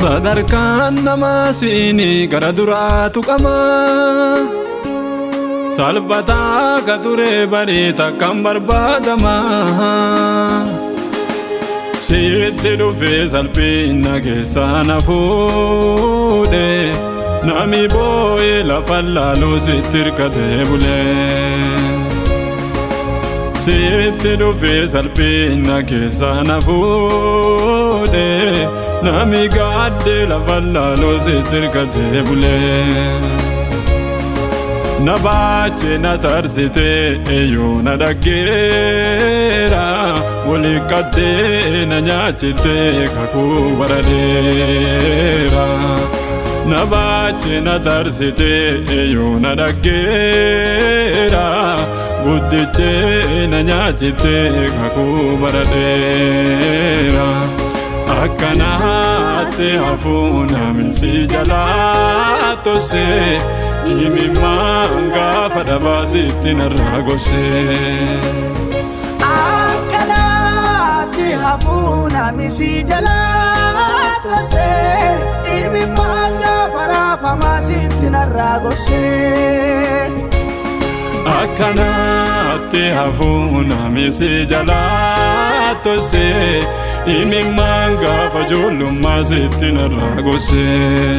sadarkaan namaa siini gara duraatu qama salphataa ka ture barii takkaan barbaadama sitti dhufee salphina keessaa na fuudhe nami boo'ee lafa laaluu sitti hirkatee bulee sitti dhufee salphina keessaa na fuudhe nami gaadde lafa laaluu sitti hirkatee bulee na baache na tarsite eeyyuu na dhaggeera walii qaddee na nyaachite kakuu baradeera na baache na tarsite eeyyuu na dhaggeera guddiche na nyaachite kakuu baradeera akkanaatti hafuuna minsi jalaa tose imimanga fadabasitti narraa gorsee akkanaatti hafuuna minsi jalaa tose imimanga fadabasitti narraa gorsee akkanaatti hafuuna minsi jalaa tose imimanga fajoollummaasitti narraa gorsee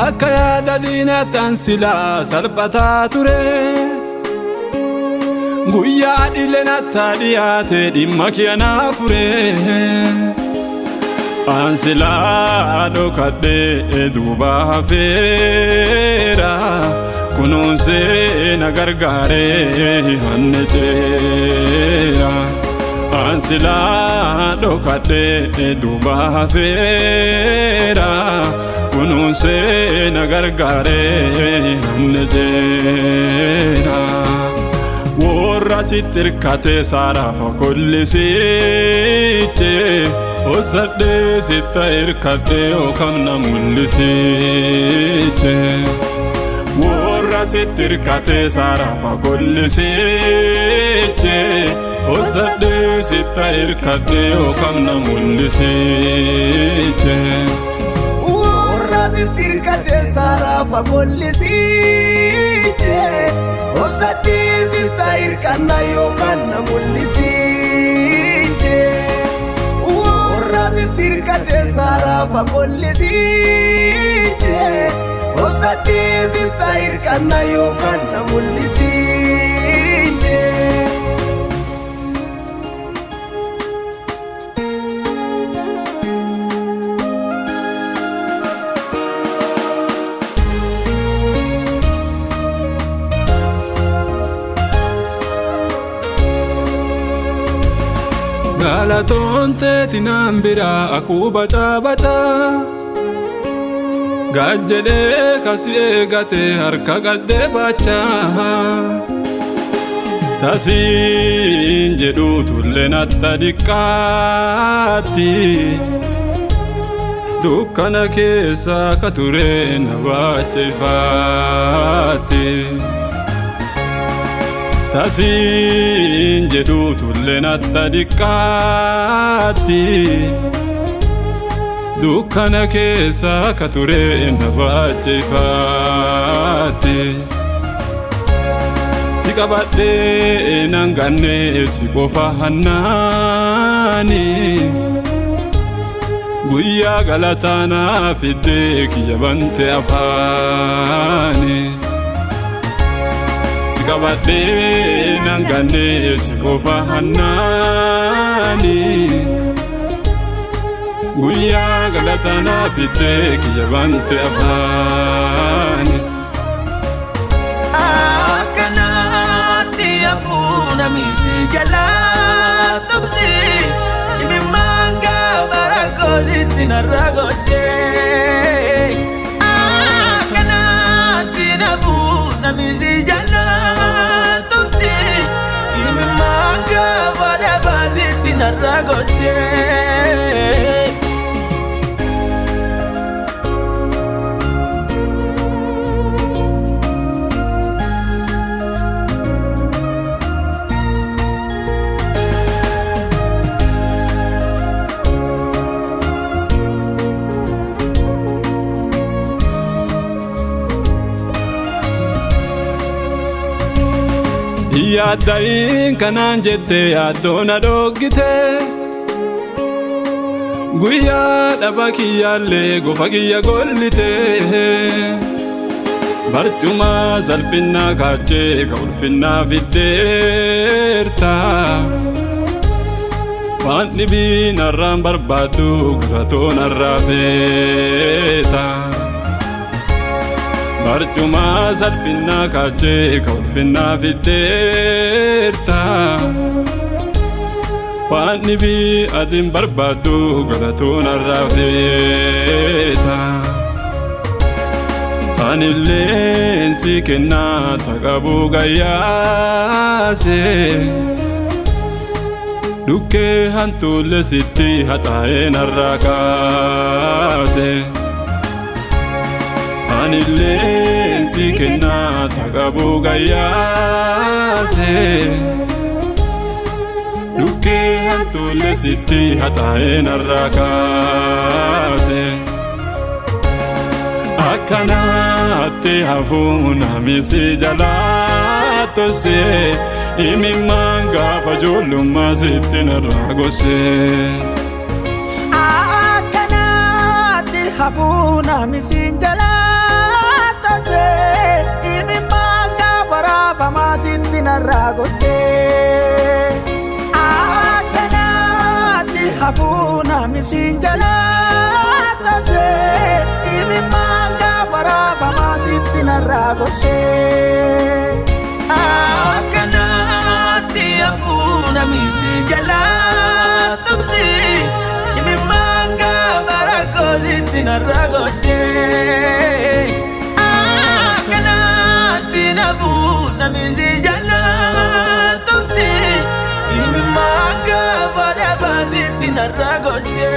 akka yaada diinattan silaa salphataa ture guyyaa dhileenattaa dhiyaate dhimma kiyanaa fure an silaa dhokadhee duuba hafeera kunuunsee na gargaaree hanne ceera an silaa dhokadhee duuba hafeera kunuunsee na gargaaree hanne ceera warra sitti hirkatee saarafa kollisiche osadhee sitta hirkatee ookam na mul'isiche warra sitti hirkatee saarafa kollisiche osadhee sitta hirkatee ookam na mul'isiche Tirkate sarafa kollisiche osadhee sitta hirkanna yookaan na mul'isiche warra tirkate sarafa kollisiche osadhee sitta hirkanna yookaan na mul'isiche galatoon teetinaan biraa akuu bacaa gaajjedhee kasi eegate harka gaddee baachaa tasiin jedhu tulleen atta diqqaatti dukkana keessa ka ture na baachefaatti tasiin jedhu tulleen atta diqqaatti dukkana keessa ka ture na baachefaatti si qabadhee nan ganne si qofa hannaani guyyaa galataanaa fiddee kiyya bante afaani si qabadhee nan ganne si qofa hannaani guyyaa galataanaa fiddee kiyya bante afaani akkanaatti hafuuna minsi jalaa tubsi imimanga barakoositti narraa gorsee akkanaatti hafuuna minsi jalaa gosse. Yaadain kanan jette yaadona dhoggite guyyaa dhaba kiyyaallee gofa kiyya gollite barcuma salphinnaa kaachee ka ulfinnaa fiddeerta waan dhibii narraan barbaaddu garatoo narraa feeta barcuma salphinnaa kaachee ka ulfinnaa fiddeerta waan dhibii atin barbaaddu garatoo narraa feeta anilleen si kennaa taqabuu gayyaase dhukkee hantuulle sitti haxaa'ee narraa kaase anilleen si kennaa taqabuu gayyaase dhukkee hantuulle sitti haxaa'ee narraa kaase akkanaatti hafuu namni si jalaa tose imimmaan gaafa ijoollummaa sitti narraa gosse. Akkanaatti hafuu namni si jalaa tose imimmaan gaafa raafamaa sitti narraa gosse. Akkanaatti hafuu namni si jalaa tose imimmaan gaafa raafamaa sitti narraa gosse. Akkanaatti hafuu namni si jalaa tose imimmaan gaafa rakkoo sitti narraa gosse. Akkanaatti hafuu namni si jalaa tose imimmaan gaafa dhabaa sitti narraa gosse.